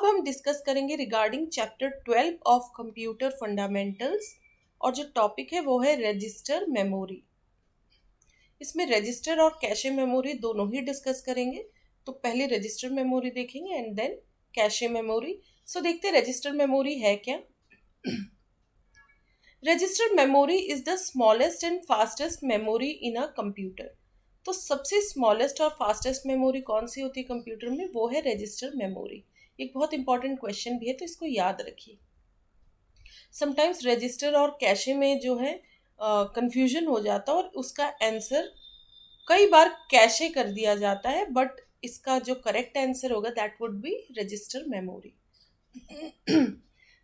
अब हम डिस्कस करेंगे regarding chapter 12 of computer fundamentals और जो टॉपिक है वो है रजिस्टर मेमोरी। इसमें रजिस्टर और कैशे मेमोरी दोनों ही डिस्कस करेंगे। तो पहले रजिस्टर मेमोरी देखेंगे एंड देन कैशे मेमोरी। सो देखते हैं रजिस्टर मेमोरी है क्या। Register memory is the smallest and fastest memory in a computer. तो सबसे स्मॉलेस्ट और फास्टेस्ट मेमोरी कौन सी होती है कंप्यूटर में, वो है रजिस्टर मेमोरी। एक बहुत इंपॉर्टेंट क्वेश्चन भी है तो इसको याद रखिए। समटाइम्स रजिस्टर और कैशे में जो है कंफ्यूजन हो जाता है और उसका आंसर कई बार कैशे कर दिया जाता है, बट इसका जो करेक्ट आंसर होगा that would be register memory.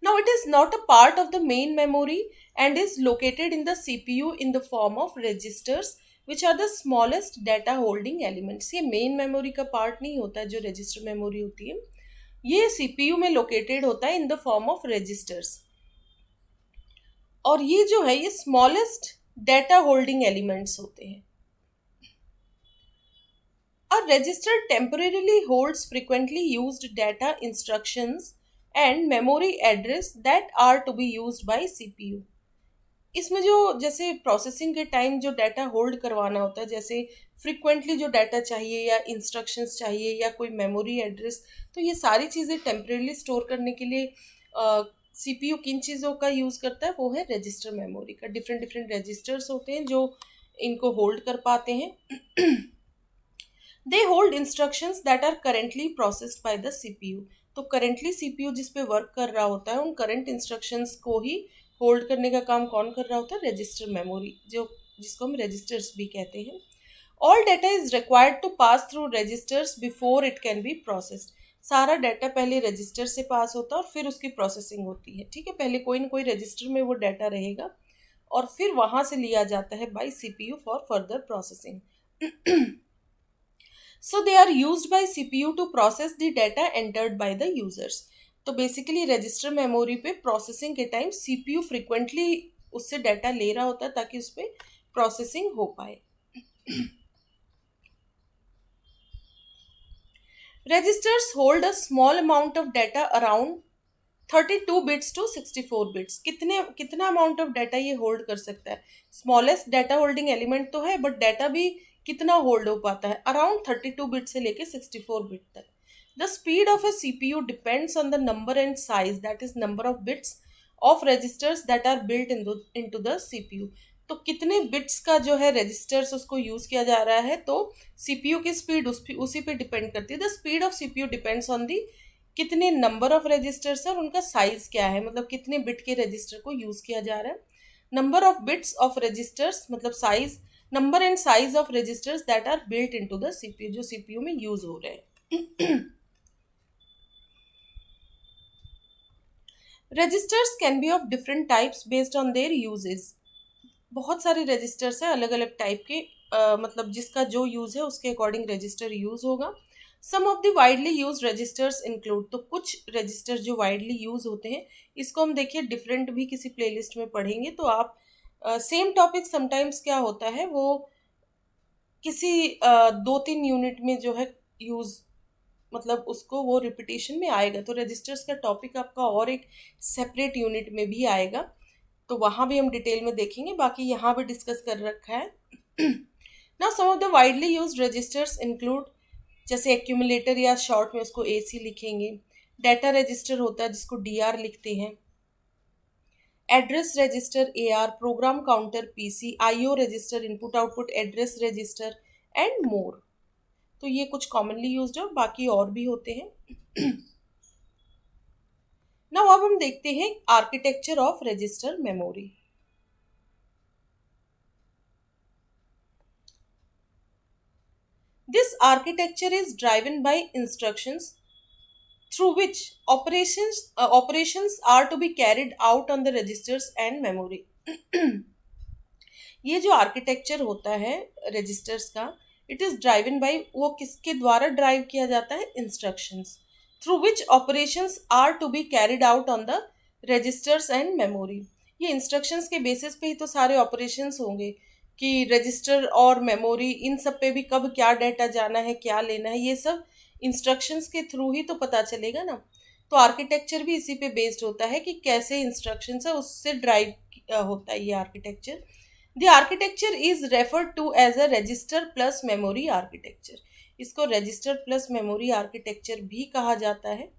Now it is not a part of the main memory and is located in the CPU in the form of registers which are the smallest data holding elements। ये main memory का part नहीं होता है जो register memory होती है, ये CPU में लोकेटेड होता है in the form of registers. और ये जो है ये स्मॉलेस्ट डेटा होल्डिंग एलिमेंट्स होते हैं। A register temporarily holds frequently used data instructions and memory address that are to be used by CPU। इसमें जो जैसे प्रोसेसिंग के टाइम जो डाटा होल्ड करवाना होता है, जैसे फ्रिक्वेंटली जो डाटा चाहिए या इंस्ट्रक्शंस चाहिए या कोई मेमोरी एड्रेस, तो ये सारी चीज़ें टेम्परेली स्टोर करने के लिए सीपीयू किन चीज़ों का यूज़ करता है, वो है रजिस्टर मेमोरी का। डिफरेंट डिफरेंट रजिस्टर्स होते हैं जो इनको होल्ड कर पाते हैं। They hold instructions that are currently processed by the CPU. तो करेंटली सीपीयू जिस पे वर्क कर रहा होता है उन करंट इंस्ट्रक्शंस को ही होल्ड करने का काम कौन कर रहा होता है, रजिस्टर मेमोरी, जो जिसको हम रजिस्टर्स भी कहते हैं। All data is required to pass through registers before it can be processed. सारा डाटा पहले रजिस्टर से पास होता है और फिर उसकी प्रोसेसिंग होती है। ठीक है, पहले कोई ना कोई रजिस्टर में वो डाटा रहेगा और फिर वहां से लिया जाता है bye CPU for further processing. So they are used by CPU to process the data entered by the users। तो बेसिकली रजिस्टर मेमोरी पे प्रोसेसिंग के टाइम CPU फ्रिक्वेंटली उससे डाटा ले रहा होता है ताकि उस पर प्रोसेसिंग हो पाए। Registers hold a small amount of data around 32 bits to 64 bits. कितना अमाउंट ऑफ डाटा ये होल्ड कर सकता है? स्मॉलेस्ट डाटा होल्डिंग एलिमेंट तो है, बट डाटा भी कितना होल्ड हो पाता है? अराउंड 32 बिट से लेके 64 बिट तक। The speed of a CPU depends on the number and size, that is number of bits of registers that are built into the CPU. तो कितने बिट्स का जो है रजिस्टर्स उसको यूज किया जा रहा है, तो सीपीयू की स्पीड उसी पे डिपेंड करती है। The speed of CPU depends on the कितने नंबर ऑफ रजिस्टर्स है और उनका साइज क्या है, मतलब कितने बिट के रजिस्टर को यूज किया जा रहा है। Number of bits of registers मतलब size, number and size of registers that are built into the CPU, जो सीपीयू में यूज हो रहे हैं। Registers can be of different types based on their uses. बहुत सारे रजिस्टर्स हैं अलग अलग टाइप के, मतलब जिसका जो यूज है उसके अकॉर्डिंग रजिस्टर यूज होगा। Some of the widely use registers include, तो कुछ रजिस्टर जो वाइडली यूज होते हैं इसको हम देखिए डिफरेंट भी किसी प्लेलिस्ट में पढ़ेंगे। तो आप सेम टॉपिक समटाइम्स क्या होता है वो किसी 2-3 यूनिट में जो है यूज, मतलब उसको वो रिपीटेशन में आएगा। तो रजिस्टर्स का टॉपिक आपका और एक सेपरेट यूनिट में भी आएगा, तो वहाँ भी हम डिटेल में देखेंगे, बाकी यहाँ भी डिस्कस कर रखा है। Now some of the widely used registers include, जैसे एक्यूमुलेटर या शॉर्ट में उसको एसी लिखेंगे। डाटा रजिस्टर होता है जिसको डीआर लिखते हैं। Address register AR, program counter PC, IO register input output address register and more. तो ये कुछ कॉमनली यूज्ड है, बाकी और भी होते हैं। नाउ अब हम देखते हैं architecture of register memory. This architecture is driven by instructions through which operations are to be carried out on the registers and memory। ये जो आर्किटेक्चर होता है रजिस्टर्स का, इट इज ड्राइवन बाय, वो किसके द्वारा ड्राइव किया जाता है? Instructions through which operations are to be carried out on the registers and memory. ये इंस्ट्रक्शंस के बेसिस पे ही तो सारे ऑपरेशंस होंगे कि रजिस्टर और मेमोरी इन सब पे भी कब क्या डाटा जाना है, क्या लेना है, ये सब इंस्ट्रक्शंस के थ्रू ही तो पता चलेगा ना। तो आर्किटेक्चर भी इसी पे बेस्ड होता है कि कैसे इंस्ट्रक्शंस है उससे ड्राइव होता है ये architecture. The architecture is referred to as a register plus memory architecture. इसको रजिस्टर प्लस मेमोरी आर्किटेक्चर भी कहा जाता है.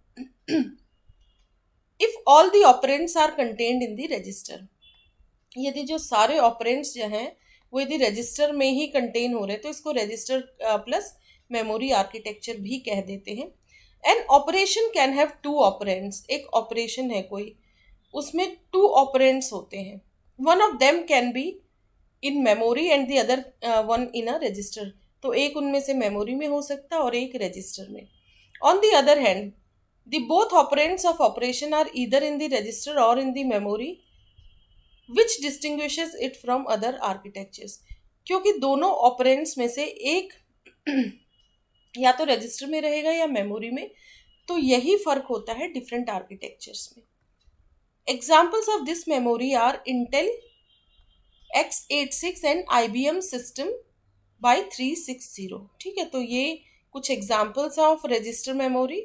If all the operands are contained in the register, यदि जो सारे ऑपरेंड्स जो हैं वो यदि रजिस्टर में ही कंटेन हो रहे हैं तो इसको रजिस्टर प्लस मेमोरी आर्किटेक्चर भी कह देते हैं. An operation can have two operands. एक ऑपरेशन है कोई, उसमें टू ऑपरेंड्स होते हैं. One of them can be in memory and the other one in a register. तो एक उनमें से मेमोरी में हो सकता है और एक रजिस्टर में. On the other hand the both operands of operation are either in the register or in the memory which distinguishes it from other architectures. क्योंकि दोनों ऑपरेंड्स में से एक या तो रजिस्टर में रहेगा या मेमोरी में, तो यही फर्क होता है डिफरेंट आर्किटेक्चर्स में. Examples of this memory are Intel x86 and IBM system by 360. ठीक है, तो ये कुछ एग्जाम्पल्स ऑफ रजिस्टर मेमोरी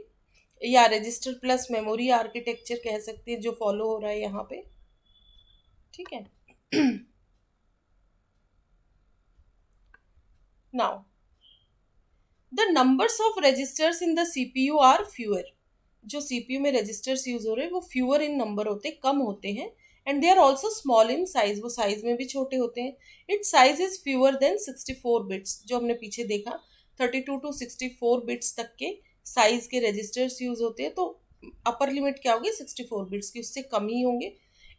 या रजिस्टर प्लस मेमोरी आर्किटेक्चर कह सकते हैं जो फॉलो हो रहा है यहाँ पे. ठीक है. Now the numbers of registers in the CPU are fewer. जो CPU में रजिस्टर्स यूज हो रहे हैं वो फ्यूअर इन नंबर होते, कम होते हैं. And they are also small in size, वो साइज में भी छोटे होते हैं. Its size is fewer than 64 bits. जो हमने पीछे देखा 32 to 64 बिट्स तक के साइज के रजिस्टर्स यूज होते हैं. तो अपर लिमिट क्या होगी 64 बिट्स की, उससे कम ही होंगे.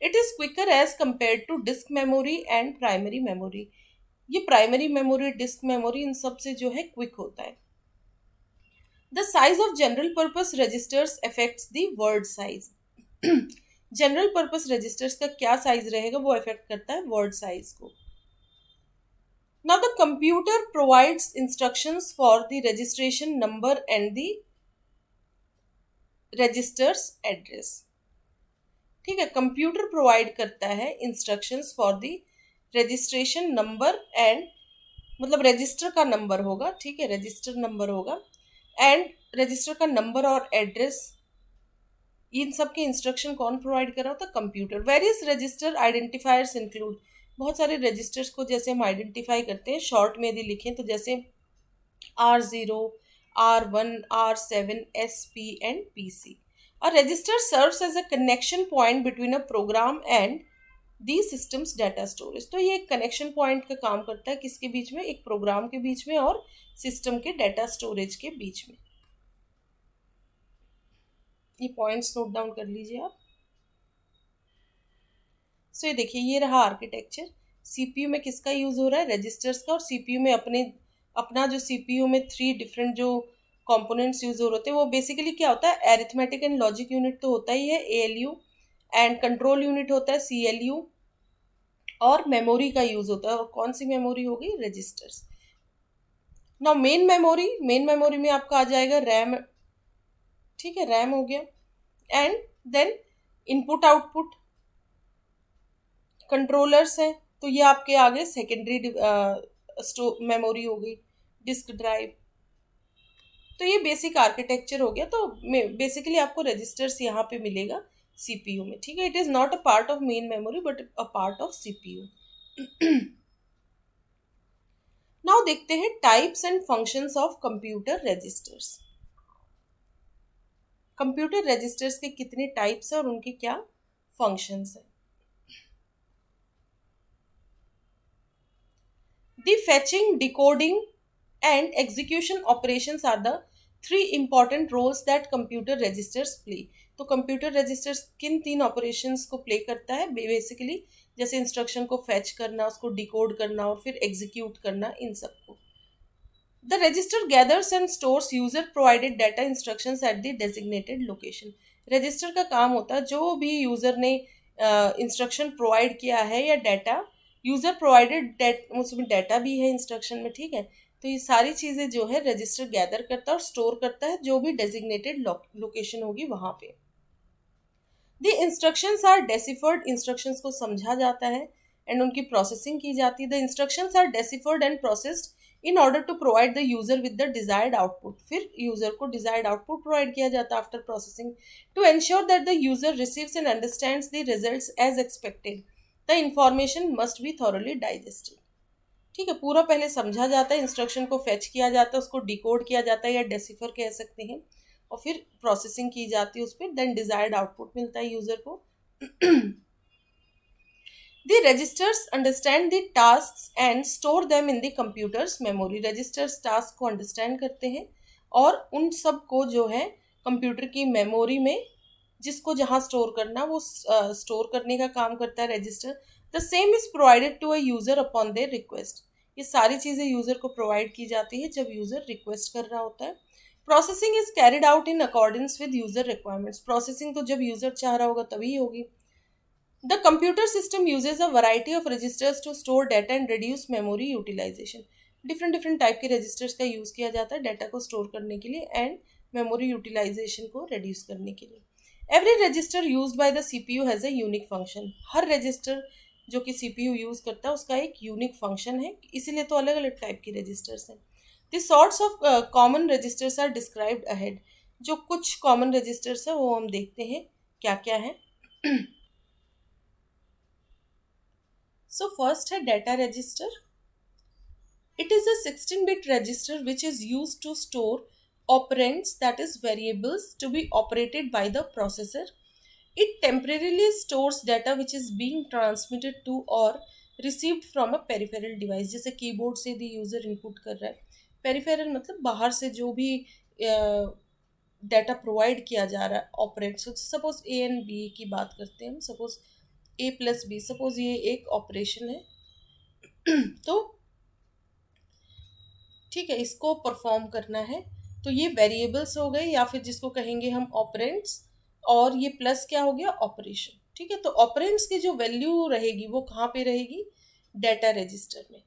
It is quicker as compare to disk memory and primary memory. ये प्राइमरी मेमोरी, डिस्क मेमोरी, इन सब से जो है क्विक होता है. The size of general purpose registers affects the word size. General purpose registers का क्या साइज रहेगा वो अफेक्ट करता है वर्ड साइज को. Now the computer provides instructions for the registration number and the registers address. ठीक है, कंप्यूटर प्रोवाइड करता है instructions for the registration number and, मतलब रजिस्टर का नंबर होगा. ठीक है, रजिस्टर नंबर होगा एंड रजिस्टर का नंबर और एड्रेस. इन सब के इंस्ट्रक्शन कौन प्रोवाइड कर रहा होता है? Computer. Various register identifiers include. बहुत सारे रजिस्टर्स को जैसे हम आइडेंटिफाई करते हैं शॉर्ट में यदि लिखें तो जैसे R0, R1, R7, SP and PC. A register serves as a connection point between a program and the system's data storage. तो ये एक कनेक्शन पॉइंट का काम करता है किसके बीच में? एक प्रोग्राम के बीच में और सिस्टम के डाटा स्टोरेज के बीच में. ये पॉइंट्स नोट डाउन कर लीजिए आप. सो ये देखिए, ये रहा आर्किटेक्चर. CPU में किसका यूज हो रहा है? रजिस्टर्स का. और CPU में अपना जो CPU में 3 डिफरेंट जो कंपोनेंट्स यूज हो रहे थे वो बेसिकली क्या होता है? एरिथमेटिक एंड लॉजिक यूनिट तो होता ही है ALU, एंड कंट्रोल यूनिट होता है CLU, और मेमोरी का यूज होता है. और कौन सी मेमोरी होगी? रजिस्टर्स. नाउ मेन मेमोरी में आपका आ जाएगा रैम. ठीक है, रैम हो गया. And then input output controllers हैं, तो ये आपके आगे सेकेंडरी मेमोरी हो गई, डिस्क ड्राइव. तो ये बेसिक आर्किटेक्चर हो गया. तो बेसिकली आपको रजिस्टर्स यहाँ पे मिलेगा CPU में. ठीक है, it is not a part of main memory but a part of CPU. Now देखते हैं types and functions of computer registers. Computer registers के कितने टाइप्स हैं और उनके क्या फंक्शंस हैं. The fetching, decoding and execution operations are the 3 important roles that computer registers play. तो कंप्यूटर रजिस्टर्स किन 3 ऑपरेशंस को प्ले करता है? बेसिकली जैसे इंस्ट्रक्शन को फैच करना, उसको डिकोड करना और फिर एग्जीक्यूट करना, इन सबको. The register gathers and stores user provided data instructions at the designated location. Register का काम होता है जो भी यूजर ने इंस्ट्रक्शन प्रोवाइड किया है या डाटा यूजर प्रोवाइडेड, उसमें डाटा भी है इंस्ट्रक्शन में. ठीक है, तो ये सारी चीज़ें जो है रजिस्टर गैदर करता है और स्टोर करता है जो भी डेजिग्नेटेड लोकेशन होगी वहाँ पे. The instructions are deciphered. Instructions को समझा जाता है एंड उनकी प्रोसेसिंग की जाती है. The instructions are deciphered and processed in order to provide the user with the desired output. फिर यूजर को डिजायर्ड आउटपुट प्रोवाइड किया जाता है after processing. To ensure that the user receives and understands the results as expected, the information must be thoroughly digested. ठीक है, पूरा पहले समझा जाता है, इंस्ट्रक्शन को फेच किया जाता है, उसको डिकोड किया जाता है या डेसिफर कह सकते हैं, और फिर प्रोसेसिंग की जाती है उस पर, देन डिजायर्ड आउटपुट मिलता है यूजर को। The registers understand the tasks and store them in the computer's memory. Registers task को understand करते हैं और उन सब को जो है कंप्यूटर की मेमोरी में, जिसको जहाँ स्टोर करना वो स्टोर करने का काम करता है register. The same is provided to a user upon their request. ये सारी चीज़ें यूजर को प्रोवाइड की जाती है जब यूजर रिक्वेस्ट कर रहा होता है। Processing is carried out in accordance with user requirements. Processing तो जब यूजर चाह रहा होगा तभी होगी। The computer system uses a variety of registers to store data and reduce memory utilization. Different different type के रजिस्टर्स का यूज़ किया जाता है डाटा को स्टोर करने के लिए एंड मेमोरी यूटिलाइजेशन को रिड्यूस करने के लिए। Every register used by the CPU has a unique function. Her register जो कि सीपीयू यूज़ करता है उसका एक यूनिक फंक्शन है, इसीलिए तो अलग अलग टाइप के रजिस्टर्स हैं। The sorts of common registers are described ahead. जो कुछ कॉमन रजिस्टर्स हैं वो हम देखते हैं क्या क्या है। So first है data register. It is a 16-bit register which is used to store operands, that is variables to be operated by the processor. It temporarily stores data which is being transmitted to or received from a peripheral device. जैसे keyboard से the user input कर रहा है, peripheral मतलब बाहर से जो भी डाटा प्रोवाइड किया जा रहा है operand. Suppose A and B की बात करते हैं हम, suppose A plus B, suppose ये एक ऑपरेशन है तो ठीक है, इसको परफॉर्म करना है, तो ये वेरिएबल्स हो गए या फिर जिसको कहेंगे हम ऑपरेंड्स, और ये प्लस क्या हो गया ऑपरेशन। ठीक है, तो ऑपरेंड्स की जो वैल्यू रहेगी वो कहाँ पे रहेगी, डाटा रजिस्टर में।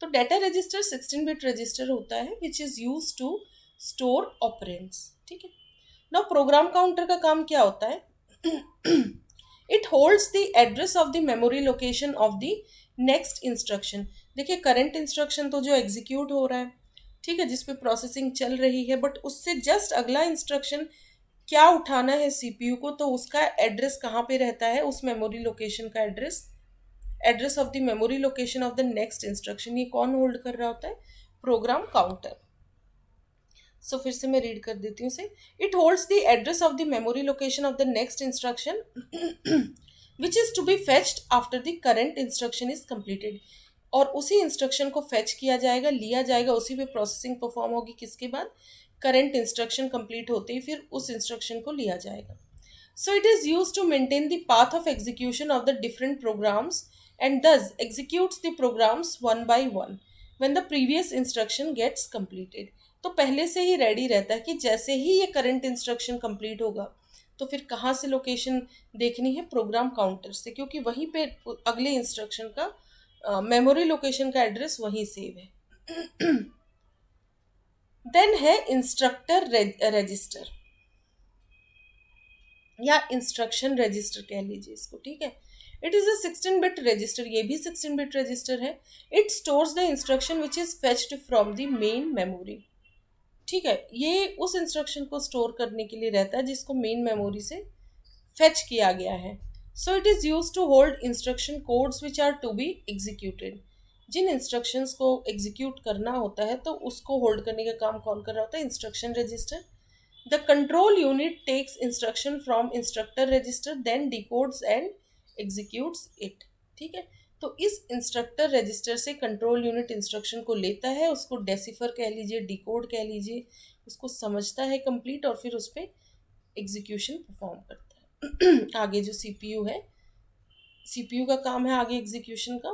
तो डाटा रजिस्टर 16-बिट रजिस्टर होता है which is use to store operands. ठीक है, नाउ प्रोग्राम काउंटर का काम क्या होता है। It holds the address of the memory location of the next instruction. देखिए करंट इंस्ट्रक्शन तो जो एग्जीक्यूट हो रहा है, ठीक है, जिसपे प्रोसेसिंग चल रही है, बट उससे जस्ट अगला इंस्ट्रक्शन क्या उठाना है सीपीयू को, तो उसका एड्रेस कहाँ पे रहता है, उस मेमोरी लोकेशन का address of the memory location of the next instruction, ये कौन होल्ड कर रहा होता है, प्रोग्राम काउंटर। सो फिर से मैं रीड कर देती हूँ इसे। It holds the address of the memory location of the next instruction which is to be fetched after the current instruction is completed. और उसी इंस्ट्रक्शन को फेच किया जाएगा, लिया जाएगा, उसी पे प्रोसेसिंग परफॉर्म होगी, किसके बाद, करेंट इंस्ट्रक्शन कंप्लीट होते ही फिर उस इंस्ट्रक्शन को लिया जाएगा। So it is use to maintain the path of execution of the different programs and thus executes the programs one by one when the previous instruction gets completed. तो पहले से ही ready रहता है कि जैसे ही ये करंट इंस्ट्रक्शन कंप्लीट होगा तो फिर कहाँ से लोकेशन देखनी है, प्रोग्राम काउंटर से, क्योंकि वहीं पे अगले इंस्ट्रक्शन का मेमोरी लोकेशन का एड्रेस वहीं सेव है। देन है इंस्ट्रक्टर रजिस्टर या इंस्ट्रक्शन रजिस्टर कह लीजिए इसको। ठीक है, इट इज अ 16-बिट रजिस्टर, ये भी 16-बिट रजिस्टर है। It stores the instruction which is fetched from the main memory. ठीक है, ये उस इंस्ट्रक्शन को स्टोर करने के लिए रहता है जिसको मेन मेमोरी से फेच किया गया है। So it is use to hold instruction codes which are to be executed. जिन इंस्ट्रक्शंस को एग्जीक्यूट करना होता है तो उसको होल्ड करने का काम कौन कर रहा होता है, instruction register. The control unit takes instruction from instructor register then decodes and executes it. ठीक है, तो इस इंस्ट्रक्टर रजिस्टर से कंट्रोल यूनिट इंस्ट्रक्शन को लेता है, उसको डेसिफर कह लीजिए, डिकोड कह लीजिए, उसको समझता है कंप्लीट और फिर उस पर एग्जीक्यूशन परफॉर्म करता है। आगे जो सीपीयू है, सीपीयू का काम है आगे एग्जीक्यूशन का।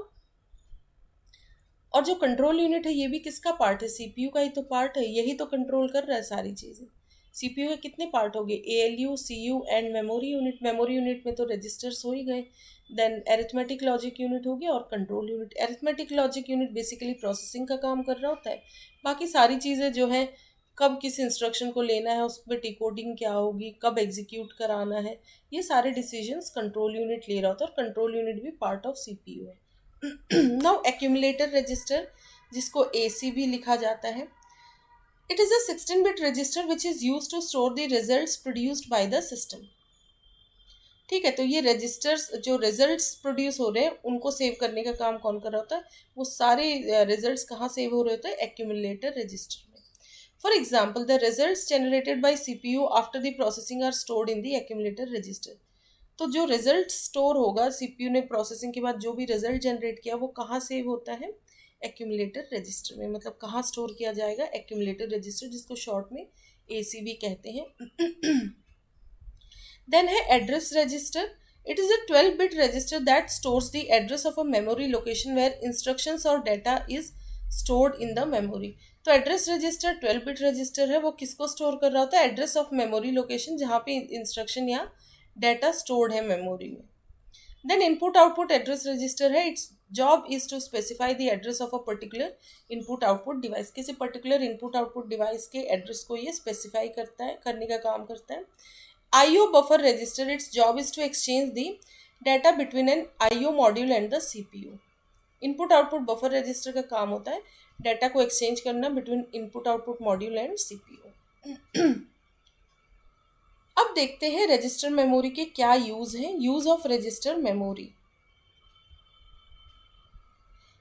और जो कंट्रोल यूनिट है ये भी किसका पार्ट है, सीपीयू का ही तो पार्ट है, यही तो कंट्रोल कर रहा है सारी चीज़ें। सीपीयू के कितने पार्ट हो गए, ALU, CU and memory unit. Memory unit में तो रजिस्टर्स हो ही गए। देन एरिथमेटिक लॉजिक यूनिट हो गया और control unit. Arithmetic logic unit basically processing का काम कर रहा होता है। बाकी सारी चीज़ें जो है, कब किस इंस्ट्रक्शन को लेना है, उस पर डिकोडिंग क्या होगी, कब एग्जीक्यूट कराना है, ये सारे डिसीजंस कंट्रोल यूनिट ले रहा होता है और कंट्रोल यूनिट भी पार्ट ऑफ सीपीयू है। नाउ एक्यूमुलेटर रजिस्टर, जिसको AC भी लिखा जाता है. It is a 16-bit register which is used to store the results produced by the system. ठीक है, तो ये रजिस्टर्स जो रिजल्ट्स प्रोड्यूस हो रहे हैं उनको सेव करने का काम कौन कर रहा होता है? वो सारे रिजल्ट्स कहाँ सेव हो रहे होते हैं? एक्यूमुलेटर रजिस्टर में. For example, the results generated by CPU after the processing are stored in the accumulator register. तो जो रिजल्ट स्टोर होगा CPU ने प्रोसेसिंग के बाद जो भी रिजल्ट जनरेट किया वो कहाँ सेव होता है? एक्यूमुलेटर रजिस्टर में. मतलब कहाँ स्टोर किया जाएगा? एक्यूमुलेटर रजिस्टर, जिसको शॉर्ट में AC भी कहते हैं. Then है address register. It is a 12-bit register that stores the address of a memory location where instructions or data is stored in the memory. तो एड्रेस रजिस्टर 12-bit रजिस्टर है. वो किसको store कर रहा होता है? एड्रेस ऑफ मेमोरी लोकेशन, जहाँ पे इंस्ट्रक्शन या डाटा स्टोर्ड है मेमोरी में. Then input output address register है. Its job is to specify the address of a particular input output device. किसी पर्टिकुलर इनपुट आउटपुट डिवाइस के एड्रेस को ये स्पेसिफाई करता है, करने का काम करता है. IO buffer register, its job is to exchange the data between an IO module and the CPU. Input output buffer register का काम होता है डाटा को एक्सचेंज करना between input output module and CPU. अब देखते हैं रजिस्टर मेमोरी के क्या यूज हैं. Use of register memory.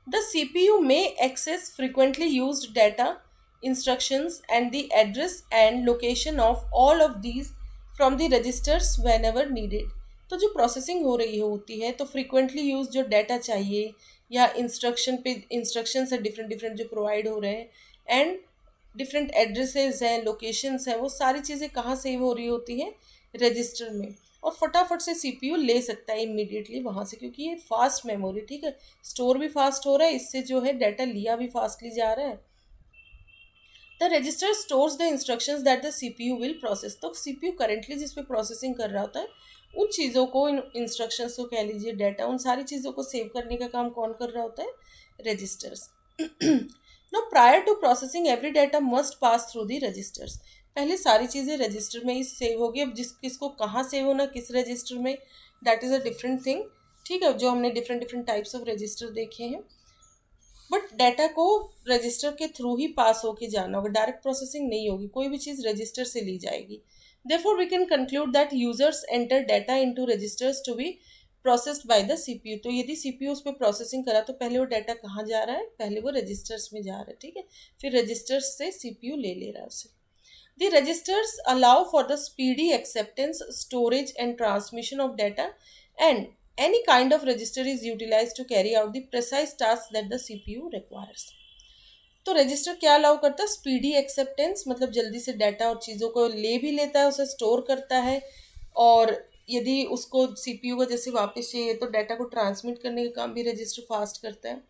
The CPU may access frequently used data, instructions and the address and location of all of these from the registers whenever needed. तो जो processing हो रही होती है तो फ्रिक्वेंटली यूज जो data चाहिए या इंस्ट्रक्शन है डिफरेंट डिफरेंट जो प्रोवाइड हो रहे हैं एंड डिफरेंट एड्रेसेस हैं, लोकेशंस हैं, वो सारी चीज़ें कहाँ सेव हो रही होती हैं? रजिस्टर में. और फटाफट से CPU ले सकता है इमीडिएटली वहाँ से, क्योंकि ये फास्ट मेमोरी. ठीक है, स्टोर भी फास्ट हो रहा है, इससे जो है डाटा लिया भी फास्टली जा रहा है. The register stores the instructions that the CPU will process. तो CPU करेंटली जिस पे प्रोसेसिंग कर रहा होता है उन चीज़ों को, इंस्ट्रक्शंस को कह लीजिए, डाटा, उन सारी चीज़ों को सेव करने का काम कौन कर रहा होता है? Registers. No prior to processing every data must pass through the registers. पहले सारी चीज़ें रजिस्टर में ही सेव होगी. अब किसको कहाँ सेव होना, किस रजिस्टर में, that is a different thing. ठीक है, जो हमने different different types of register देखे हैं. बट डाटा को रजिस्टर के थ्रू ही पास होके जाना होगा, डायरेक्ट प्रोसेसिंग नहीं होगी. कोई भी चीज़ रजिस्टर से ली जाएगी. Therefore, we can conclude that users enter data into registers to be processed by the CPU. तो यदि CPU उस पर प्रोसेसिंग करा तो पहले वो डाटा कहाँ जा रहा है? पहले वो रजिस्टर्स में जा रहा है. ठीक है, फिर रजिस्टर्स से CPU ले रहा है उसे. The registers allow for the speedy acceptance, storage and transmission of data, and any kind of register is utilized to carry out the precise tasks that the CPU requires. तो register क्या allow करता है? Speedy acceptance, मतलब जल्दी से data और चीज़ों को ले भी लेता है, उसे स्टोर करता है, और यदि उसको CPU को जैसे वापस चाहिए तो डाटा को ट्रांसमिट करने का काम भी रजिस्टर फास्ट करता है.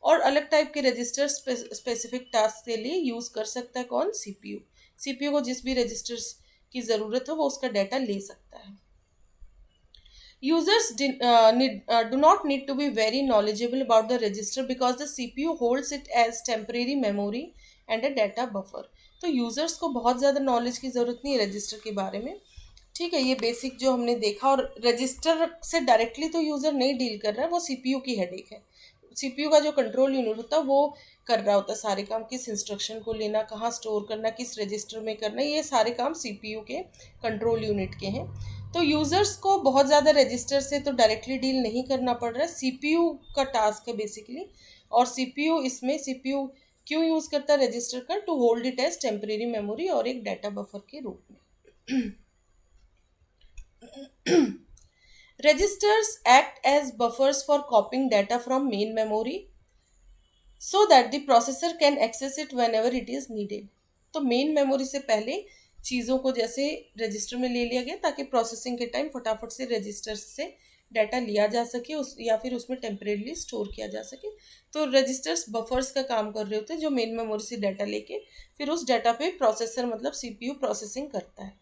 और अलग टाइप के रजिस्टर स्पेसिफिक टास्क के लिए यूज़ कर सकता है कौन? CPU को जिस भी रजिस्टर्स की ज़रूरत हो वो उसका डाटा ले सकता है. Users do not need to be very knowledgeable about the register because the CPU holds it as temporary memory and a data buffer. तो यूज़र्स को बहुत ज़्यादा नॉलेज की ज़रूरत नहीं है रजिस्टर के बारे में. ठीक है, ये बेसिक जो हमने देखा. और रजिस्टर से डायरेक्टली तो यूज़र नहीं डील कर रहा है, वो CPU की हेडेक है. CPU का जो कंट्रोल यूनिट होता है वो कर रहा होता है सारे काम. किस इंस्ट्रक्शन को लेना, कहाँ स्टोर करना, किस रजिस्टर में करना, ये सारे काम CPU के कंट्रोल यूनिट के हैं. तो यूज़र्स को बहुत ज़्यादा रजिस्टर से तो डायरेक्टली डील नहीं करना पड़ रहा है. CPU का टास्क है बेसिकली. और CPU क्यों यूज़ करता है रजिस्टर का? To hold it as temporary memory और एक डाटा बफर के रूप में. Registers act as buffers for copying data from main memory so that the processor can access it whenever it is needed. तो main memory से पहले चीज़ों को जैसे रजिस्टर में ले लिया गया ताकि प्रोसेसिंग के टाइम फटाफट से रजिस्टर से डाटा लिया जा सके या फिर उसमें टेम्परेरीली स्टोर किया जा सके. तो रजिस्टर्स बफर्स का काम कर रहे होते हैं जो मेन मेमोरी से डाटा लेके फिर उस डाटा पे प्रोसेसर मतलब CPU प्रोसेसिंग करता है.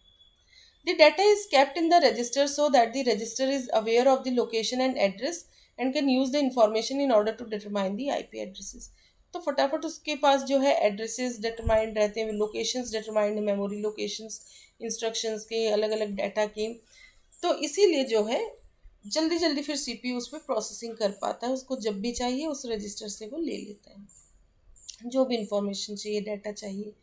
The data is kept in the register so that the register is aware of the location and address and can use the information in order to determine the IP addresses. तो फटाफट उसके पास जो है addresses determined रहते हैं, locations determined, memory locations, instructions के अलग अलग डाटा के. तो इसीलिए जो है जल्दी जल्दी फिर CPU उस पर प्रोसेसिंग कर पाता है. उसको जब भी चाहिए उस रजिस्टर से वो ले लेता है. जो भी इंफॉर्मेशन चाहिए, डाटा चाहिए।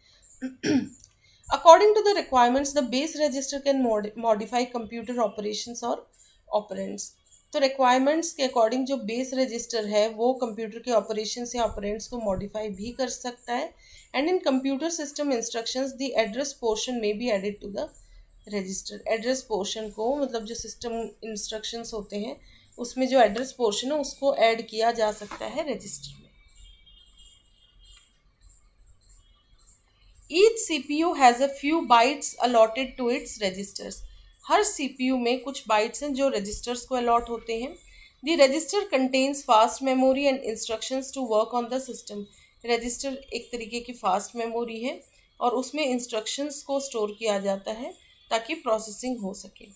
According to the requirements the base register can modify computer operations और ऑपरेंड्स। तो रिक्वायरमेंट्स के अकॉर्डिंग जो बेस रजिस्टर है वो कंप्यूटर के ऑपरेशंस या ऑपरेंड्स को मॉडिफाई भी कर सकता है। And in computer system instructions the address portion में be added to the register. Address portion को मतलब जो सिस्टम इंस्ट्रक्शंस होते हैं उसमें जो एड्रेस पोर्शन है उसको ऐड किया जा सकता है रजिस्टर में। Each CPU has a few bytes allotted to its registers. हर सीपीयू में कुछ बाइट्स हैं जो रजिस्टर्स को अलॉट होते हैं। The register contains fast memory and instructions to work on the system. Register एक तरीके की फास्ट मेमोरी है और उसमें इंस्ट्रक्शंस को स्टोर किया जाता है ताकि प्रोसेसिंग हो सके।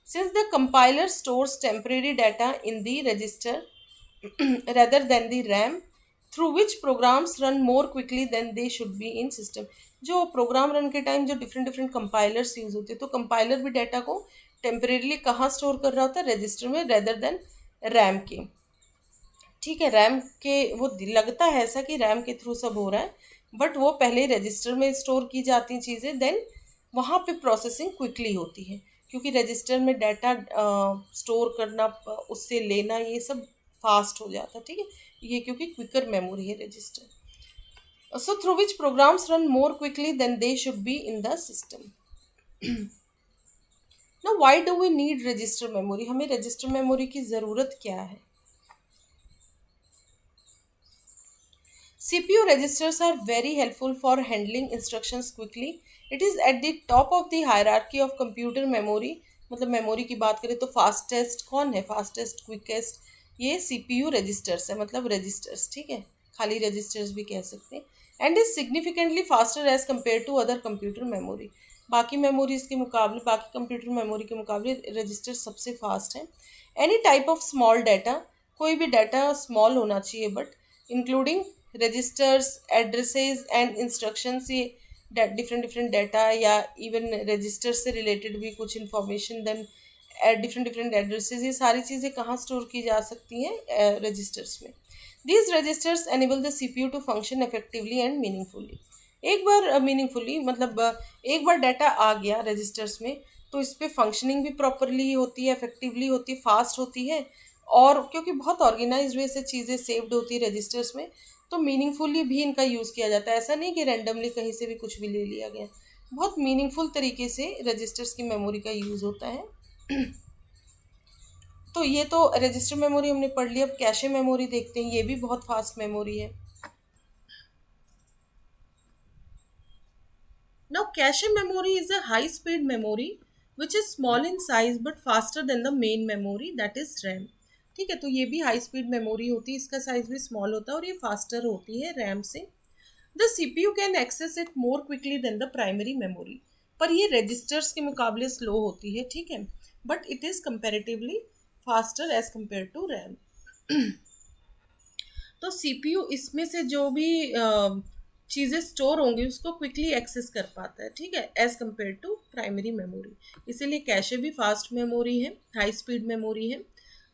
Since the compiler stores temporary data in the register rather than the RAM through which programs run more quickly than they should be in system। जो प्रोग्राम रन के टाइम जो डिफरेंट डिफरेंट कंपाइलर्स यूज होते हैं तो compiler भी data को temporarily कहाँ store कर रहा होता है, रजिस्टर में, रेदर देन रैम के। ठीक है, रैम के वो लगता है ऐसा कि रैम के थ्रू सब हो रहा है, बट वो पहले रजिस्टर में स्टोर की जाती चीज़ें, देन वहाँ पे प्रोसेसिंग क्विकली होती है क्योंकि रजिस्टर में डाटा स्टोर करना, उससे लेना, ये सब फास्ट हो जाता है। ठीक है, ये क्योंकि क्विकर मेमोरी है register. So through which programs run more quickly than they should be in the system. Now why do we need register memory? हमें रजिस्टर मेमोरी की ज़रूरत क्या है? CPU registers are very helpful for handling instructions quickly. It is at the top of the hierarchy of computer memory। मतलब memory की बात करें तो फास्टेस्ट कौन है, फास्टेस्ट क्विकेस्ट, ये CPU रजिस्टर्स है, मतलब रजिस्टर्स। ठीक है, खाली रजिस्टर्स भी कह सकते हैं। And is significantly faster as compare to other computer memory. बाकी मेमोरीज के मुकाबले, बाकी कंप्यूटर मेमोरी के मुकाबले रजिस्टर सबसे फास्ट है। Any type of small data, कोई भी डाटा स्मॉल होना चाहिए but including registers, addresses and instructions, ये डिफरेंट डिफरेंट डाटा या इवन रजिस्टर से रिलेटेड भी कुछ information, then different different addresses, ये सारी चीज़ें कहाँ स्टोर की जा सकती हैं? रजिस्टर्स में। These registers enable the CPU to function effectively and meaningfully. एक बार मीनिंगफुली मतलब एक बार डाटा आ गया रजिस्टर्स में तो इस पर फंक्शनिंग भी प्रॉपरली होती है, इफेक्टिवली होती है, फास्ट होती है, और क्योंकि बहुत ऑर्गेनाइज वे से चीज़ें सेव्ड होती है रजिस्टर्स में तो मीनिंगफुली भी इनका यूज़ किया जाता है। ऐसा नहीं कि रैंडमली कहीं से भी कुछ भी ले लिया गया, बहुत मीनिंगफुल तरीके से रजिस्टर्स की मेमोरी का यूज़ होता है। तो ये तो रजिस्टर मेमोरी हमने पढ़ लिया। अब कैशे मेमोरी देखते हैं, ये भी बहुत फास्ट मेमोरी है। Now cache memory is a high speed memory which is small in size but faster than the main memory that is RAM. ठीक है, तो ये भी हाई स्पीड मेमोरी होती है, इसका साइज भी स्मॉल होता है और ये फास्टर होती है रैम से। The CPU can access it more quickly than the primary memory. पर ये रजिस्टर्स के मुकाबले स्लो होती है, ठीक है, but it is comparatively faster as compare to RAM. तो CPU इसमें से जो भी चीज़ें स्टोर होंगी उसको क्विकली एक्सेस कर पाता है, ठीक है, as compare to primary memory. इसीलिए कैशे भी फास्ट मेमोरी है, हाई स्पीड मेमोरी है।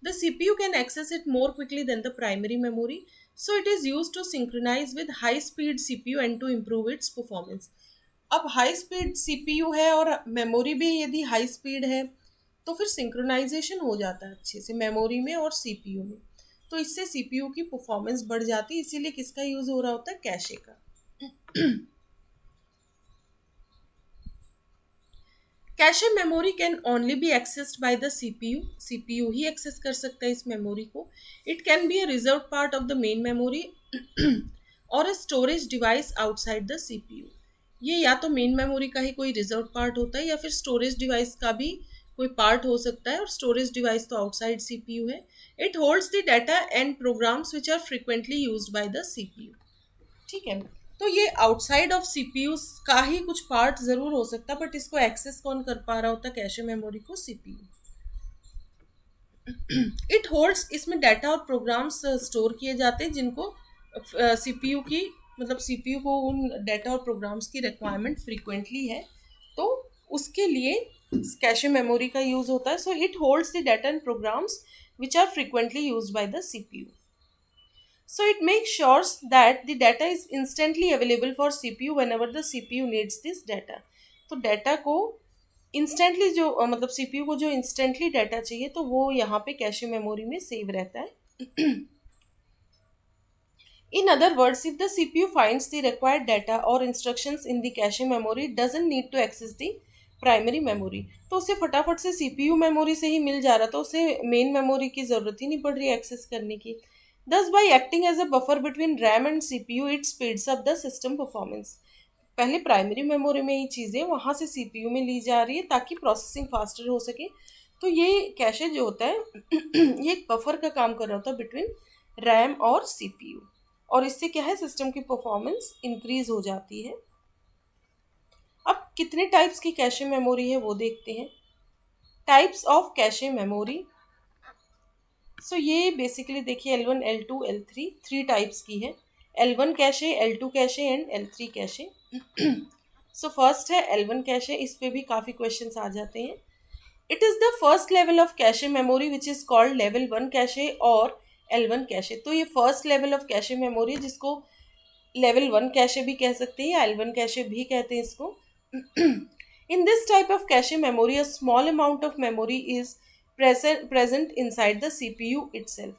The CPU can access it more quickly than the primary memory, so it is used to synchronize with high speed CPU and to improve its performance। अब high speed CPU है और memory भी यदि high speed है तो फिर synchronisation हो जाता है अच्छे से मेमोरी में और CPU में, तो इससे CPU की परफॉर्मेंस बढ़ जाती है। इसीलिए किसका यूज़ हो रहा होता है? कैशे का। Cache memory can only be accessed by the CPU। CPU ही एक्सेस कर सकता है इस मेमोरी को। It can be a reserve part of the main memory or a storage device outside the CPU। ये या तो मेन मेमोरी का ही कोई रिजर्व पार्ट होता है या फिर स्टोरेज डिवाइस का भी कोई पार्ट हो सकता है, और स्टोरेज डिवाइस तो आउटसाइड CPU है। It holds the data and programs which are frequently used by the CPU। ठीक है, तो ये आउटसाइड ऑफ CPU का ही कुछ पार्ट ज़रूर हो सकता है, बट इसको एक्सेस कौन कर पा रहा होता है? कैशे मेमोरी को CPU। इट होल्ड्स, इसमें डाटा और प्रोग्राम्स स्टोर किए जाते हैं जिनको CPU की, मतलब CPU को उन डाटा और प्रोग्राम्स की रिक्वायरमेंट फ्रीक्वेंटली है तो उसके लिए कैशे मेमोरी का यूज़ होता है। So it holds the data and programs which are frequently used by the CPU। So it makes sure that the data is instantly available for CPU whenever the CPU needs this data. तो data को instantly जो मतलब CPU को जो instantly data चाहिए तो वो यहाँ पे कैशे मेमोरी में सेव रहता है. In other words, if the CPU finds the required data or instructions in the cache memory, it doesn't need to access the primary memory. तो उसे फटाफट से सीपीयू मेमोरी से ही मिल जा रहा, तो उसे मेन मेमोरी की ज़रूरत ही नहीं पड़ रही एक्सेस करने की. Thus, by acting as a buffer between RAM and CPU, it speeds up the system performance. पहले प्राइमरी मेमोरी में ही चीज़ें वहाँ से सीपीयू में ली जा रही है ताकि प्रोसेसिंग फास्टर हो सके. तो ये कैशे जो होता है ये एक बफर का काम कर रहा होता है बिटवीन रैम और सीपीयू, और इससे क्या है सिस्टम की परफॉर्मेंस इंक्रीज हो जाती है. अब कितने टाइप्स की कैशे मेमोरी है वो देखते हैं. Types of cache memory. So ये बेसिकली देखिए L1, L2, L3 three types की है. L1 cache, L2 cache and L3 cache. So first है L1 कैशे. इस पे भी काफ़ी क्वेश्चंस आ जाते हैं. It is the first level of cache memory which is called level 1 cache और L1 कैशे. तो ये first level of cache memory जिसको लेवल 1 कैशे भी कह सकते हैं या L1 कैशे भी कहते हैं इसको. In this type of cache memory, a small amount of memory is present inside the CPU itself.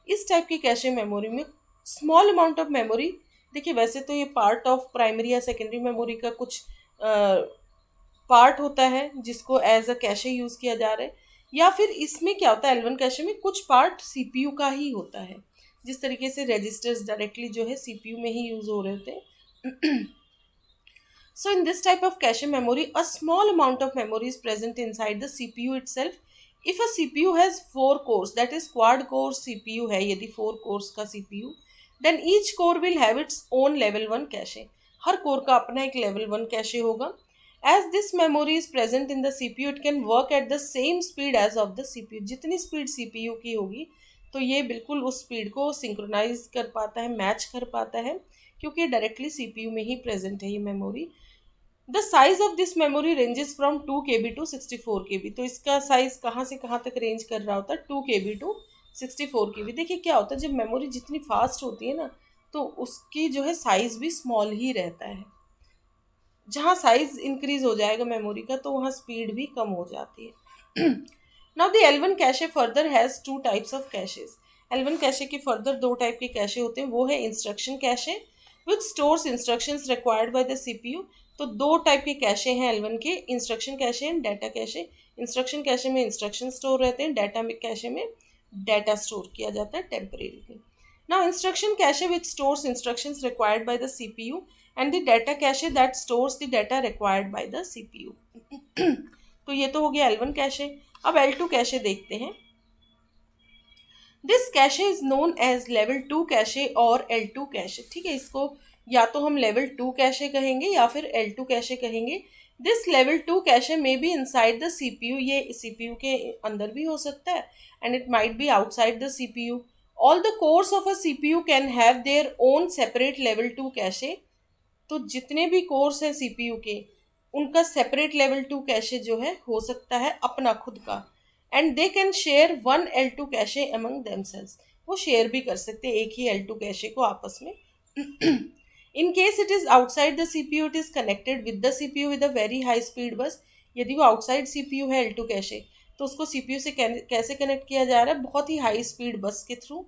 इस टाइप की कैशे मेमोरी में स्मॉल अमाउंट ऑफ मेमोरी, देखिए वैसे तो ये पार्ट ऑफ प्राइमरी या सेकेंडरी मेमोरी का कुछ पार्ट होता है जिसको एज अ कैशे यूज़ किया जा रहा है, या फिर इसमें क्या होता है L1 कैशे में कुछ पार्ट CPU का ही होता है. जिस तरीके से रजिस्टर्स डायरेक्टली जो है CPU में ही यूज़ हो रहे होते हैं. So in this type of cache memory, a small amount of memory is present inside the CPU itself. If a CPU has 4 cores, that is quad core CPU है यदि 4 cores का CPU, then each core will have its own level 1 cache. Her core का अपना एक level 1 cache होगा. As this memory is present in the CPU, it can work at the same speed as of the CPU. जितनी speed CPU की होगी तो ये बिल्कुल उस स्पीड को सिंक्रोनाइज कर पाता है, मैच कर पाता है, क्योंकि डायरेक्टली CPU में ही प्रेजेंट है ये memory. The size of this memory ranges from 2 KB to 64 KB. तो इसका साइज कहाँ से कहाँ तक रेंज कर रहा होता है 2 KB टू 64 KB. देखिए क्या होता है जब मेमोरी जितनी फास्ट होती है ना तो उसकी जो है साइज भी स्मॉल ही रहता है. जहाँ साइज इंक्रीज हो जाएगा मेमोरी का तो वहाँ स्पीड भी कम हो जाती है. Now the L1 cache further has 2 types of caches. L1 cache के फर्दर 2 टाइप के कैशे होते हैं. वो है instruction cache which stores instructions required by the CPU. तो 2 टाइप के कैशे हैं L1 के, instruction cache and data cache. Instruction cache में इंस्ट्रक्शन स्टोर रहते हैं, डाटा में कैशे में डाटा स्टोर किया जाता है temporarily. Now instruction cache which stores instructions required by the CPU and the data cache that stores the data required by the CPU. तो ये तो हो गया L1 कैशे. अब L2 कैशे देखते हैं. This cache is known as level 2 cache और L2 cache. ठीक है, इसको या तो हम लेवल 2 कैशे कहेंगे या फिर L2 कैशे कहेंगे. This level 2 cache may be inside the CPU. ये CPU के अंदर भी हो सकता है and it might be outside the CPU. All the cores of a CPU can have their own separate level 2 cache. तो जितने भी कोर्स हैं CPU के उनका सेपरेट लेवल 2 कैशे जो है हो सकता है अपना खुद का. And they can share 1 L2 cache among themselves. वो शेयर भी कर सकते हैं एक ही L2 कैशे को आपस में. In case it is outside the CPU, it is connected with the CPU with a very high speed bus. यदि वो outside CPU है L2 कैशे तो उसको CPU से कैसे कनेक्ट किया जा रहा है, बहुत ही हाई स्पीड बस के through.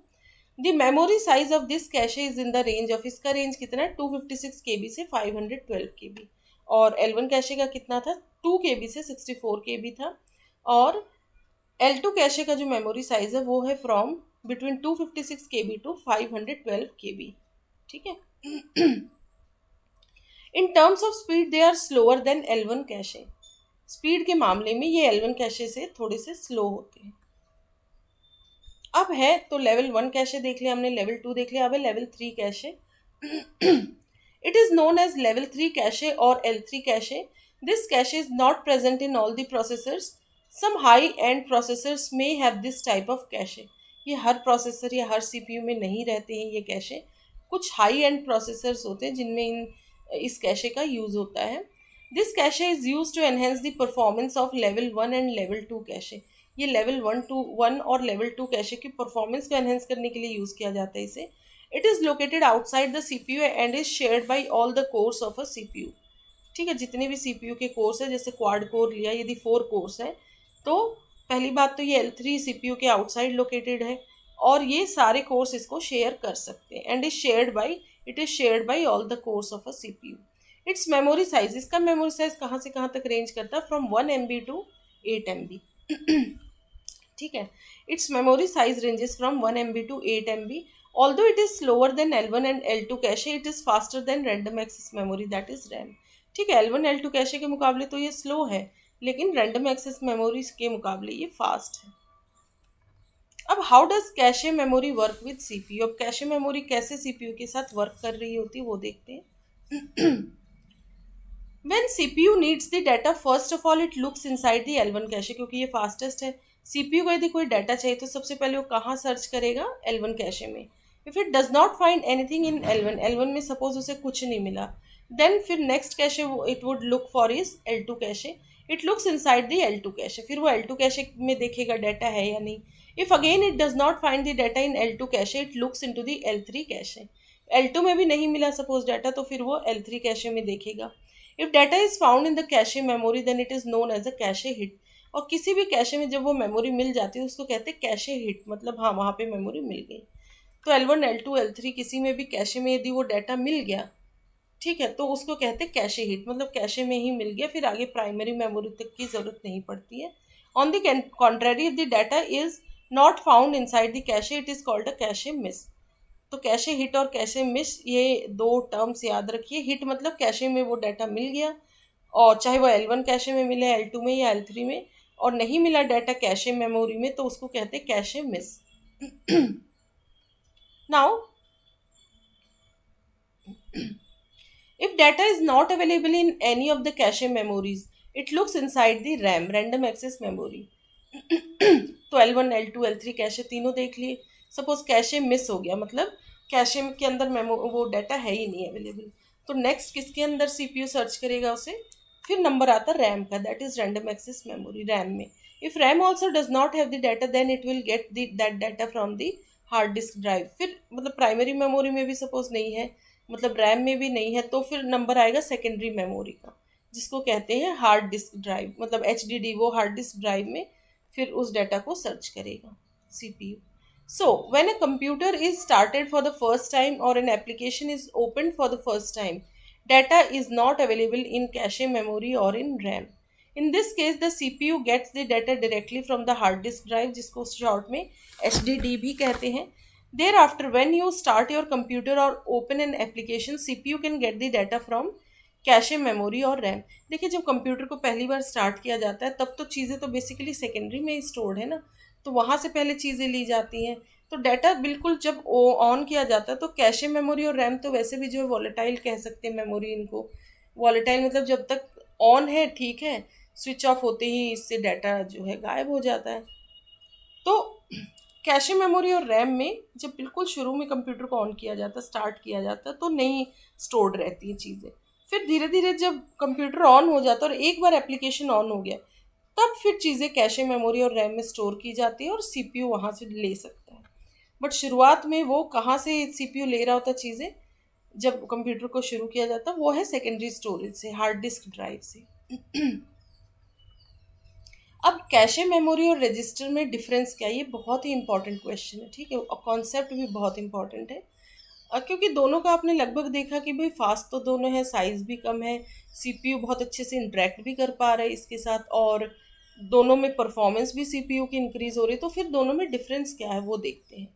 The memory size of this cache is in the range of, इसका रेंज कितना है 256 KB से 512 KB. और L1 कैशे का कितना था 2 KB से 64 KB था. और L2 कैशे का जो मेमोरी साइज है वो है from between 256 KB to 512 KB. ठीक है. In terms of speed they are slower than L1 cache. Speed के मामले में ये L1 कैशे से थोड़े से स्लो होते हैं. अब है तो लेवल 1 कैशे देख लिया हमने, लेवल 2 देख लिया, अब है level 3 cache. It is known as level 3 cache और L3 cache. This cache is not present in all the processors. Some high end processors में have this type of cache. ये हर प्रोसेसर या हर CPU में नहीं रहते हैं ये कैशे. कुछ हाई एंड प्रोसेसर्स होते हैं जिनमें इस कैशे का यूज़ होता है. This cache is use to enhance the performance of level 1 and level 2 cache. ये लेवल 1 और लेवल 2 कैशे की परफॉर्मेंस को एनहेंस करने के लिए यूज़ किया जाता है इसे. It is located outside the CPU and is shared by all the cores of a CPU. ठीक है, जितने भी सीपीयू के कोर्स है, जैसे क्वाड कोर लिया, यदि 4 कोर्स है तो पहली बात तो ये L3 सीपीयू के आउटसाइड लोकेटेड है और ये सारे कोर्स इसको शेयर कर सकते हैं। And it is shared by all the cores of a CPU. It's memory size, इसका मेमोरी साइज कहाँ से कहाँ तक रेंज करता है, फ्रॉम 1 MB टू 8 MB। ठीक है, it's memory size ranges from 1 MB to 8 MB। Although it is slower than L1 and L2 cache, it is faster than random access memory, that is RAM। ठीक है, L1 L2 cache के मुकाबले तो ये slow है, लेकिन random access memories के मुकाबले ये फास्ट है। अब how does cache memory work with CPU, अब कैशे मेमोरी कैसे सीपीयू के साथ वर्क कर रही होती है वो देखते हैं। When CPU needs the data, first of all it looks inside the L1 cache, क्योंकि ये फास्टेस्ट है। सीपीयू को यदि कोई डाटा चाहिए तो सबसे पहले वो कहाँ सर्च करेगा, L1 कैशे में। If it does not find anything in L1 में सपोज उसे कुछ नहीं मिला, देन फिर next cache it would look for is L2 cache. It looks inside the L2 cache, फिर वो L2 कैशे में देखेगा डाटा है या नहीं। If again it does not find the data in L2 cache, it looks into the L3 cache. L2 में भी नहीं मिला सपोज डाटा, तो फिर वो L3 कैशे में देखेगा। If data is found in the cache memory, then it is known as a cache hit. और किसी भी कैशे में जब वो मेमोरी मिल जाती है उसको कहते हैं कैशे हिट, मतलब हाँ वहाँ पे मेमोरी मिल गई। तो L1 L2 L3 किसी में भी कैशे में यदि वो डाटा मिल गया, ठीक है, तो उसको कहते हैं कैशे हिट, मतलब कैशे में ही मिल गया, फिर आगे प्राइमरी मेमोरी तक की ज़रूरत नहीं पड़ती है। On the contrary, if the data is not found inside the cache, it is called a cache miss. तो कैशे हिट और कैशे मिस, ये दो टर्म्स याद रखिए। हिट मतलब कैशे में वो डाटा मिल गया, और चाहे वो L1 कैशे में मिले, L2 में या L3 में, और नहीं मिला डाटा कैशे मेमोरी में, तो उसको कहते हैं cache miss. Now if data is not available in any of the cache memories, it looks inside the RAM, random access memory। तो L1 L2 L3 कैशे तीनों देख लिए। सपोज कैशे मिस हो गया, मतलब कैशे के अंदर वो डाटा है ही नहीं अवेलेबल, तो नेक्स्ट किसके अंदर सीपीयू सर्च करेगा उसे, फिर नंबर आता है रैम का, that is random access memory, RAM में। If RAM also does not have the data, then it will get that data from the hard disk drive. फिर मतलब प्राइमरी मेमोरी में भी सपोज नहीं है, मतलब रैम में भी नहीं है, तो फिर नंबर आएगा सेकेंडरी मेमोरी का, जिसको कहते हैं हार्ड डिस्क ड्राइव, मतलब HDD, वो हार्ड डिस्क ड्राइव में फिर उस डाटा को सर्च करेगा CPU. So, when a computer is started for the first time or an application is opened for the first time, data is not available in cache memory or in RAM. In this case, the CPU gets the data directly from the hard disk drive, जिसको short में HDD भी कहते हैं। Thereafter, when you start your computer or open an application, CPU can get the data from cache memory और RAM. देखिए, जब computer को पहली बार स्टार्ट किया जाता है तब तो चीज़ें तो बेसिकली सेकेंडरी में ही स्टोर्ड है ना, तो वहाँ से पहले चीज़ें ली जाती हैं। तो डाटा बिल्कुल जब ऑन किया जाता है तो कैशे मेमोरी और रैम तो वैसे भी जो है वॉलेटाइल कह सकते हैं मेमोरी इनको। वॉलेटाइल मतलब जब तक ऑन है ठीक है, स्विच ऑफ होते ही इससे डाटा जो है गायब हो जाता है। तो कैशे मेमोरी और रैम में जब बिल्कुल शुरू में कंप्यूटर को ऑन किया जाता, स्टार्ट किया जाता, तो नहीं स्टोर्ड रहती हैं चीज़ें। फिर धीरे धीरे जब कंप्यूटर ऑन हो जाता है और एक बार एप्लीकेशन ऑन हो गया, तब फिर चीज़ें कैशे मेमोरी और रैम में स्टोर की जाती है और सीपीयू वहाँ से ले सकता है। बट शुरुआत में वो कहाँ से सीपीयू ले रहा होता चीज़ें, जब कंप्यूटर को शुरू किया जाता वो है सेकेंडरी स्टोरेज से, हार्ड डिस्क ड्राइव से। अब कैशे मेमोरी और रजिस्टर में डिफरेंस क्या है, ये बहुत ही इंपॉर्टेंट क्वेश्चन है, ठीक है, और कॉन्सेप्ट भी बहुत इंपॉर्टेंट है। क्योंकि दोनों का आपने लगभग देखा कि भाई फास्ट तो दोनों है, साइज़ भी कम है, सीपीयू बहुत अच्छे से इंटरेक्ट भी कर पा रहा है इसके साथ, और दोनों में परफॉर्मेंस भी सीपीयू की इंक्रीज हो रही है। तो फिर दोनों में डिफरेंस क्या है वो देखते हैं।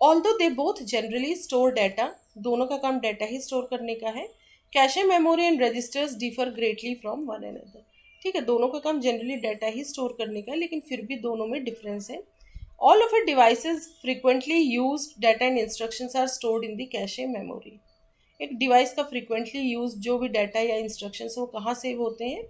Although they both generally store data, दोनों का काम डाटा ही स्टोर करने का है, cache memory and registers differ greatly from one another. ठीक है, दोनों का काम जनरली डाटा ही स्टोर करने का है, लेकिन फिर भी दोनों में डिफरेंस है। All of a devices frequently use data and instructions are stored in the cache memory. एक डिवाइस का फ्रिक्वेंटली यूज जो भी डाटा या इंस्ट्रक्शंस वो कहाँ सेव होते हैं,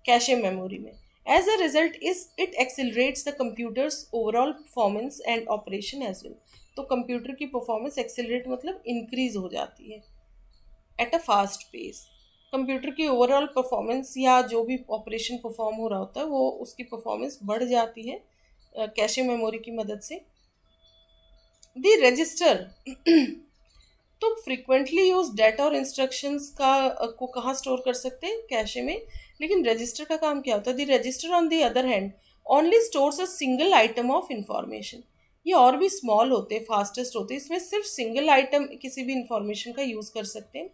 कैशे मेमोरी में। As a result is it accelerates the computer's overall performance and operation as well. तो कंप्यूटर की परफॉर्मेंस एक्सिलरेट मतलब इंक्रीज हो जाती है at a fast pace. Computer की ओवरऑल परफॉर्मेंस या जो भी ऑपरेशन परफॉर्म हो रहा होता है वो उसकी परफॉर्मेंस बढ़ जाती है कैशे मेमोरी की मदद से। दी रजिस्टर तो फ्रिक्वेंटली यूज डाटा और इंस्ट्रक्शंस का को कहाँ स्टोर कर सकते हैं, कैशे में। लेकिन रजिस्टर का काम क्या होता है, the register on the other hand only stores a single item of information. ये और भी स्मॉल होते हैं, फास्टेस्ट होते हैं, इसमें सिर्फ सिंगल आइटम किसी भी इंफॉर्मेशन का यूज़ कर सकते हैं।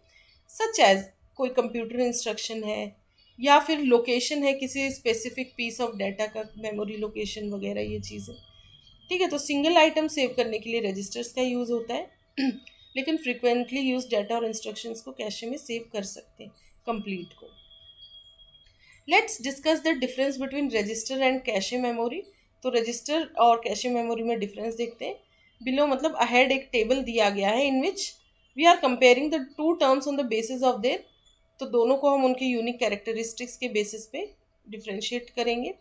सच एज कोई कंप्यूटर इंस्ट्रक्शन है या फिर लोकेशन है किसी स्पेसिफिक पीस ऑफ डाटा का, मेमोरी लोकेशन वगैरह ये चीज़ें। ठीक है, तो सिंगल आइटम सेव करने के लिए रजिस्टर्स का यूज़ होता है लेकिन फ्रिक्वेंटली यूज डाटा और इंस्ट्रक्शंस को कैशे में सेव कर सकते हैं कंप्लीट को। Let's discuss the difference between register and cache memory. तो रजिस्टर और कैशे मेमोरी में डिफरेंस देखते हैं। बिलो मतलब अहेड एक टेबल दिया गया है in which we are comparing the two terms on the basis of their. तो दोनों को हम उनके यूनिक कैरेक्टरिस्टिक्स के बेसिस पे डिफ्रेंशिएट करेंगे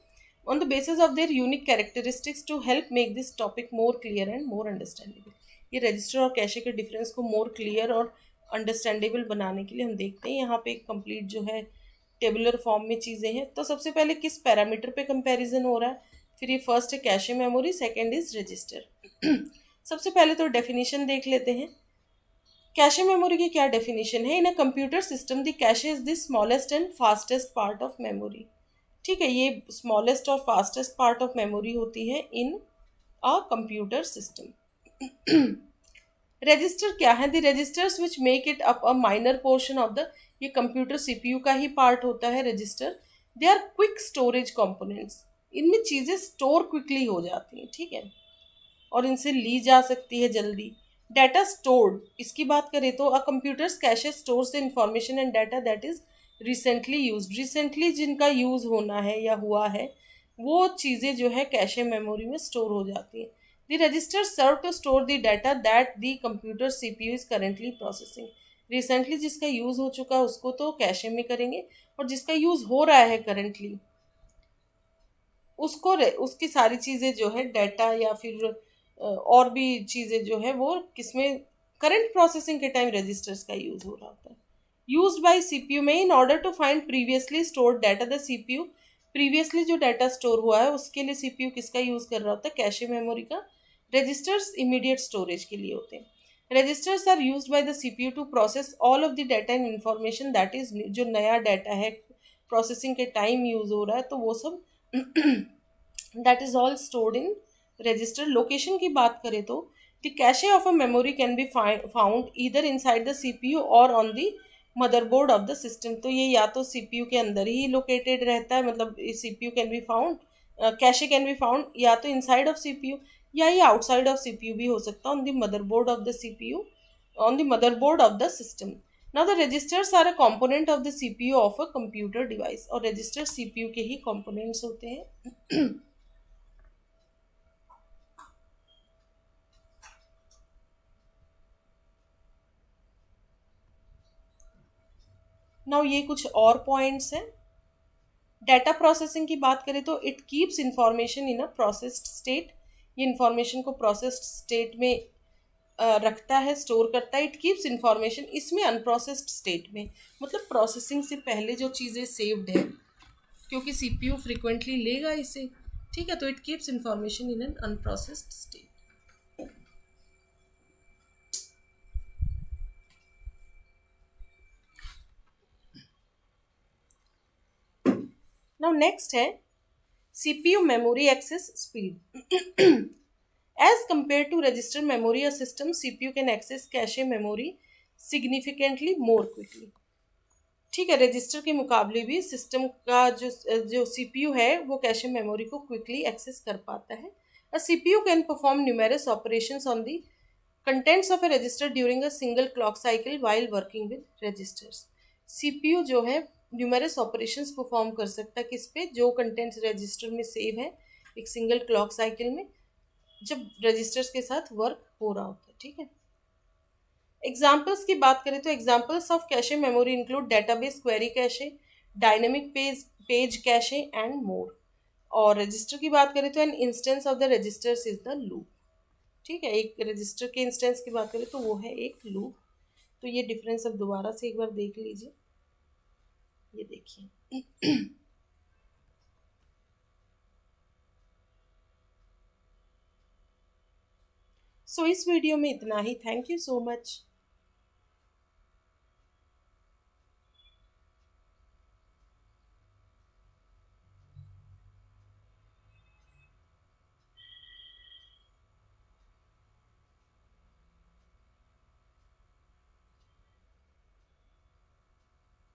on the basis of their unique characteristics to help make this topic more clear and more understandable। ये register और कैशे के डिफरेंस को मोर क्लियर और अंडरस्टैंडेबल बनाने के लिए हम देखते हैं। यहाँ पे एक कंप्लीट जो है टेबुलर फॉर्म में चीज़ें हैं। तो सबसे पहले किस पैरामीटर पे कंपैरिजन हो रहा है, फिर ये फर्स्ट है cache memory, second is register. सबसे पहले तो डेफिनेशन देख लेते हैं। कैशे मेमोरी की क्या डेफिनेशन है, in a computer system the cache is the smallest and fastest part of memory. ठीक है, ये स्मॉलेस्ट और फास्टेस्ट पार्ट ऑफ मेमोरी होती है in a computer system. Register क्या है, the registers which make it up a minor portion of the, ये computer CPU का ही पार्ट होता है register. They are quick storage components, इनमें चीज़ें स्टोर क्विकली हो जाती हैं। ठीक है, और इनसे ली जा सकती है जल्दी। डाटा स्टोर्ड, इसकी बात करें तो a computer's cache stores the information and data that is recently use, recently जिनका यूज़ होना है या हुआ है वो चीज़ें जो है कैशे मेमोरी में स्टोर हो जाती हैं। The register serve to store the data that the computer CPU is currently processing. Recently जिसका यूज़ हो चुका है उसको तो कैशे में करेंगे, और जिसका यूज़ हो रहा है करेंटली उसको उसकी सारी चीज़ें जो है डाटा या फिर और भी चीज़ें जो है वो किसमें, करंट प्रोसेसिंग के टाइम रजिस्टर्स का यूज़ हो रहा होता है। यूज्ड बाय सीपीयू में in order to find previously stored data, the CPU previously जो डाटा स्टोर हुआ है उसके लिए सीपीयू किसका यूज़ कर रहा होता है, कैशे मेमोरी का। रजिस्टर्स इमीडिएट स्टोरेज के लिए होते हैं। Registers are used by the CPU to process all of the data and information that is, जो नया डाटा है प्रोसेसिंग के टाइम यूज़ हो रहा है तो वो सब that is all stored in register. Location की बात करें तो the cache of a memory can be found either inside the CPU और on the motherboard of the system. तो ये या तो सीपीयू के अंदर ही लोकेटेड रहता है, मतलब CPU can be found, cache can be found या तो इनसाइड ऑफ सीपीयू या ये आउटसाइड ऑफ सीपीयू भी हो सकता है, on the motherboard of the CPU, on the motherboard of the system. Now the registers are a component of the CPU of a computer device, और register CPU के ही components होते हैं। Now ये कुछ और पॉइंट्स हैं। डाटा प्रोसेसिंग की बात करें तो it keeps information in a processed state, ये इंफॉर्मेशन को प्रोसेस्ड स्टेट में रखता है, स्टोर करता है। इट कीप्स इंफॉर्मेशन, इसमें अनप्रोसेस्ड स्टेट में, मतलब प्रोसेसिंग से पहले जो चीज़ें सेव्ड है, क्योंकि सीपीयू फ्रिक्वेंटली लेगा इसे। ठीक है, तो it keeps information in an unprocessed state. Now next है CPU memory access speed. As compared to register memory, a system CPU can access cache memory significantly more quickly. ठीक है, रजिस्टर के मुकाबले भी सिस्टम का जो सीपीयू है वो कैशे मेमोरी को क्विकली एक्सेस कर पाता है। A CPU can perform numerous operations on the contents of a register during a single clock cycle while working with registers. CPU जो है न्यूमेरस ऑपरेशंस परफॉर्म कर सकता है किस पे, जो कंटेंट्स रजिस्टर में सेव है एक सिंगल क्लॉक साइकिल में जब रजिस्टर्स के साथ वर्क हो रहा होता है। ठीक है, एग्जाम्पल्स की बात करें तो examples of cache memory include database query cache, dynamic page cache and more. और रजिस्टर की बात करें तो an instance of the registers is the loop. ठीक है, एक रजिस्टर के इंस्टेंस की बात करें तो वो है एक लूप। तो ये डिफरेंस अब दोबारा से एक बार देख लीजिए। ये देखिए। सो इस वीडियो में इतना ही। Thank you so much.